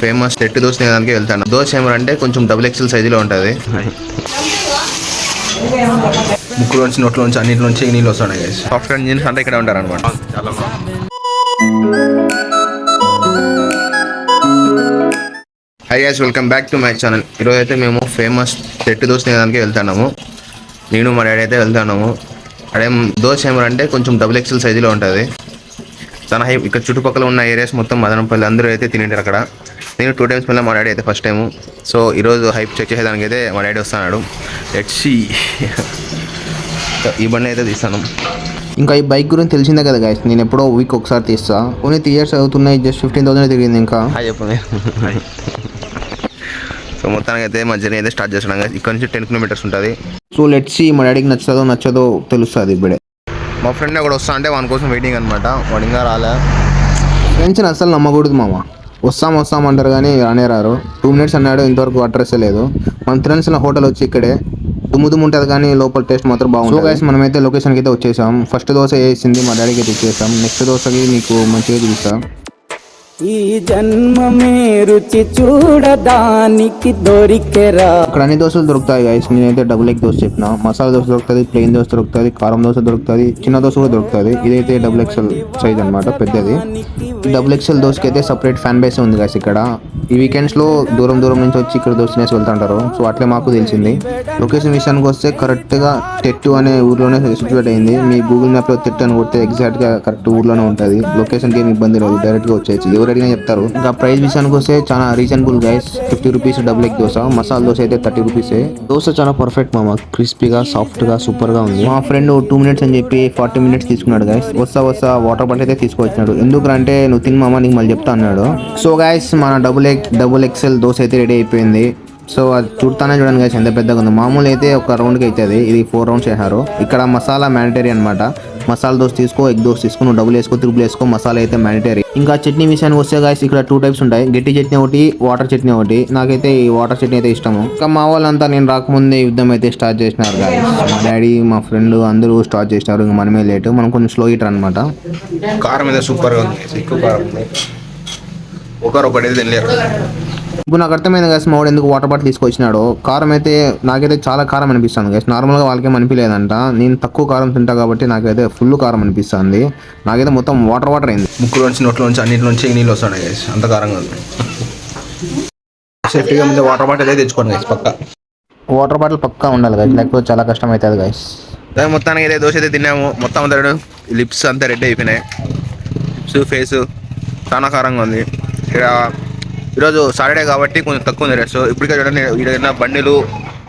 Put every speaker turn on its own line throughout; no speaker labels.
Famous TET dosa తినడానికి వెళ్తాను. దోశ ఏమంటే కొంచెం డబుల్ ఎక్సెల్ సైజులో ఉంటుంది. ముక్కులోంచి నోట్లోంచి అన్నింటిలోంచి నీళ్ళు వస్తున్నాయి గైస్. సాఫ్ట్వేర్ ఇంజనీర్స్ అంటే ఇక్కడ ఉంటారు అనమాట. చాలా hi guys, welcome back to my channel. ఈరోజు అయితే మేము ఫేమస్ టెట్టు దోశ తినడానికి వెళ్తున్నాము. నేను మా డాడీ అయితే వెళ్తున్నాము. అదే దోశ ఏమంటే కొంచెం డబుల్ ఎక్సెల్ సైజులో ఉంటుంది. చాలా హై. ఇక్కడ చుట్టుపక్కల ఉన్న ఏరియాస్ మొత్తం మదనపల్లి అందరూ అయితే తింటారు అక్కడ. నేను 2 times మళ్ళీ మా డాడీ అయితే ఫస్ట్ టైము. సో ఈరోజు హైప్ చెక్ చేసేదానికి అయితే మా డాడీ వస్తున్నాడు. లెట్స్ ఈ బండి అయితే తీస్తాను.
ఇంకా ఈ బైక్ గురించి తెలిసిందే కదా గైస్, నేను ఎప్పుడో వీక్ ఒకసారి తీస్తా. ఓన్లీ 3 years అవుతున్నాయి, జస్ట్ 15,000 తిరిగింది. ఇంకా
చెప్పండి. సో మొత్తానికి అయితే మా జర్నీ అయితే స్టార్ట్ చేస్తున్నాం గైస్. ఇక్కడ నుంచి 10 kilometers ఉంటుంది.
సో లెట్స్ సీ, మా డాడీకి నచ్చదో తెలుస్తుంది ఇప్పుడే.
మా ఫ్రెండ్ అక్కడ వస్తా అంటే వాని కోసం వెయిటింగ్ అనమాట. వాడు ఇంకా రాలే.
ఫ్రెండ్స్ని అసలు నమ్మకూడదు మామ. వస్తాం అంటారు కానీ రానే రారు. 2 minutes అన్నాడు, ఇంతవరకు అడ్రస్ లేదు. మన ఫ్రెండ్స్ హోటల్ వచ్చి ఇక్కడే దుమ్ము ఉంటుంది కానీ లోపల టేస్ట్ మాత్రం బాగుంది. సో గైస్, మనమైతే లొకేషన్కి అయితే వచ్చేసాం. ఫస్ట్ దోశ వేసింది మా డాడీకి అయితే ఇచ్చేసాం. నెక్స్ట్ దోశకి మీకు మంచిగా చూపిస్తాం.
ఈ జన్మమే రుచి చూడడానికి దొరికెరా.
ఇక్కడ అన్ని దోశలు దొరుకుతాయి గైస్. నేనైతే డబుల్ ఎగ్ దోశ చెప్పిన. మసాలా దోశ దొరుకుతుంది, ప్లెయిన్ దోశ దొరుకుతుంది, కారం దోశ దొరుకుతుంది, చిన్న దోశ కూడా దొరుకుతుంది. ఇదైతే డబుల్ ఎక్సెల్ సైజ్ అనమాట, పెద్దది. డబుల్ ఎక్సెల్ దోశకి అయితే సపరేట్ ఫ్యాన్ బేస్ ఉంది గైస్. ఇక్కడ ఈ వీకెండ్స్లో దూరం నుంచి వచ్చి ఇక్కడ దోశ తినేసి వెళ్తుంటారు. సో అట్లే మాకు తెలిసింది. లొకేషన్ విషయానికి వస్తే కరెక్ట్గా టెట్టు అనే ఊర్లోనే సిచ్యువేట్ అయింది. మీ గూగుల్ మ్యాప్లో టెట్టు అని కొడితే ఎగ్జాక్ట్గా కరెక్ట్ ఊర్లోనే ఉంటుంది. లొకేషన్కి ఏమి ఇబ్బంది లేదు, డైరెక్ట్గా వచ్చేసి ఎవరు అడిగినా చెప్తారు. ఇంకా ప్రైస్ విషయానికి వస్తే చాలా reasonable guys. 50 rupees double egg dosa. Masala dosa అయితే 30 rupees. దోశ చాలా పర్ఫెక్ట్ మామ, క్రిస్పీగా సాఫ్ట్గా సూపర్గా ఉంది. మా ఫ్రెండ్ 2 minutes అని చెప్పి 40 minutes తీసుకున్నాడు గైస్. వస్తా వాటర్ బాటిల్ అయితే తీసుకొచ్చినాడు. ఎందుకంటే నువ్వు తిని మామ, నీకు మళ్ళీ చెప్తా అన్నాడు. సో గైస్, మన డబుల్ ఎక్సెల్ దోశ అయితే రెడీ అయిపోయింది. సో అది చూడతానే చూడండి గైస్ ఎంత పెద్దగా ఉంది. మామూలు అయితే ఒక రౌండ్కి అవుతుంది, ఇది 4 rounds చేశారు. ఇక్కడ మసాలా మ్యాండటరీ అనమాట. మసాలా దోశ తీసుకో, ఎగ్ దోశ తీసుకో, నువ్వు డబుల్ వేసుకో, త్రిబుల్ వేసుకో, మసాలా అయితే మ్యాండటరీ. ఇంకా చట్నీ విషయానికి వస్తే గైస్, ఇక్కడ 2 types ఉంటాయి. గట్టి చట్నీ ఒకటి, వాటర్ చట్నీ ఒకటి. నాకైతే ఈ వాటర్ చట్నీ అయితే ఇష్టము. ఇంకా మా వాళ్ళంతా నేను రాకముందే యుద్ధం అయితే స్టార్ట్ చేసినారు గైస్. మా డాడీ, మా ఫ్రెండ్ అందరూ స్టార్ట్ చేసినారు. ఇంకా మనమే లేటు, మనం కొంచెం స్లో ఈటర్ అనమాట.
కారం అయితే సూపర్గా ఉంది, ఎక్కువ కారం ఉంది. ఒకటి తినలేరు.
ఇప్పుడు నాకు అర్థమైంది గైస్, మా వాడు ఎందుకు వాటర్ బాటిల్ తీసుకొచ్చినాడు. కారం అయితే నాకైతే చాలా కారం అనిపిస్తుంది గైస్. నార్మల్గా వాళ్ళకేం అనిపించలేదంట. నేను తక్కువ కారం తింటా కాబట్టి నాకైతే ఫుల్ కారం అనిపిస్తుంది. నాకైతే మొత్తం వాటర్ అయింది.
ముక్కులోంచి నోట్లోంచి అన్నింటిలోంచి నీళ్ళు వస్తున్నాయి గైస్. అంత కారంగా ఉంది. సేఫ్టీగా ముందే వాటర్ బాటిల్ అయితే తెచ్చుకోండి గైస్.
వాటర్ బాటిల్ పక్కా ఉండాలి గైస్, లేకపోతే చాలా కష్టం అవుతుంది గైస్.
మొత్తానికి అయితే దోశ అయితే తిన్నాము. మొత్తం అంతా లిప్స్ అంతా రెడ్ అయిపోయినాయి. లిప్స్, ఫేస్ చాలా కారంగా ఉంది. ఇక్కడ ఈరోజు సాటర్డే కాబట్టి కొంచెం తక్కువ ఉంది రెస్ట్. ఇప్పటికే చూడండి, ఇక్కడ బండిలు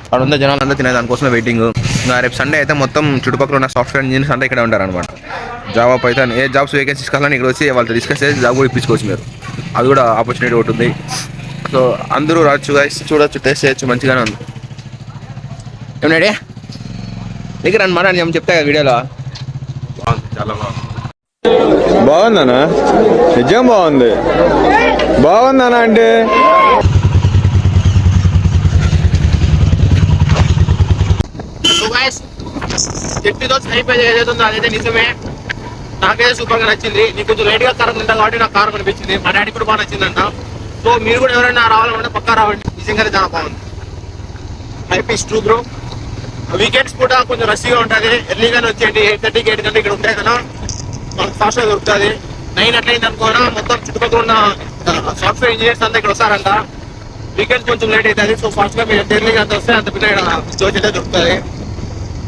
అక్కడ ఉన్న జనాలు అంతా తినే దానికోసమే వెయిటింగ్. ఇంకా రేపు సండే అయితే మొత్తం చుట్టుపక్కల ఉన్న సాఫ్ట్వేర్ ఇంజనీర్స్ అంతా ఇక్కడ ఉంటారు అనమాట. జావా, పైథాన్ ఏ జాబ్స్ వేకెన్సీస్ కావాలని ఇక్కడ వచ్చి వాళ్ళతో డిస్కస్ చేసి జాబ్ కూడా ఇప్పించుకోవచ్చు మీరు. అది కూడా ఆపర్చునిటీ ఉంటుంది. సో అందరూ రావచ్చు గైస్, చూడొచ్చు, టేస్ట్ చేయొచ్చు, మంచిగానే ఉంది. ఏమన్నాడే దగ్గర అనమాట అని చెప్తా కదా వీడియోలో. చాలా బాగుంది.
బాగుందనా? నిజం బాగుందనా అంటే
చెట్టు దోశ అయిపోయి ఏదైతుందో అదైతే నిజమే. నాకైతే సూపర్గా నచ్చింది. నీకు కొంచెం లైట్గా కారం తింటా కాబట్టి నాకు కారం అనిపించింది. మా డాడీ కూడా బాగా నచ్చిందంట. సో మీరు కూడా ఎవరైనా రావాలంటే పక్కా రావండి, నిజంగానే చాలా బాగుంది. Hype is true bro. Weekends కూడా కొంచెం రష్గా ఉంటుంది. ఎర్లీగానే వచ్చేయండి. 8:30కి 8 గంటలకు ఇక్కడ ఉంటాయి కదా, మనకు ఫాస్ట్గా దొరుకుతుంది. 9 అట్లయింది అనుకోనా, మొత్తం చుట్టుపక్కల ఉన్న సాఫ్ట్వేర్ ఇంజనీర్స్ అంతా ఇక్కడ వస్తారంట. వీకెండ్స్ కొంచెం లేట్ అవుతుంది. సో ఫాస్ట్గా మీరు ఎర్లీగా అంత వస్తే అంత పిల్ల దోశ అయితే దొరుకుతుంది.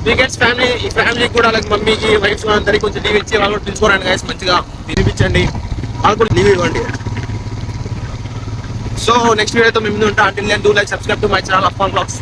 వీకెండ్స్ ఫ్యామిలీకి కూడా అలాగే మమ్మీకి, వైఫ్స్ అందరికీ కొంచెం లీవ్ ఇచ్చి వాళ్ళు కూడా పిలుచుకోరండి గైస్. మంచిగా తినిపించండి, వాళ్ళు కూడా లీవ్ ఇవ్వండి. సో నెక్స్ట్ వీడియోతో మేము ముందు ఉంటాం. Until then do like, subscribe to my channel Affan vlogs.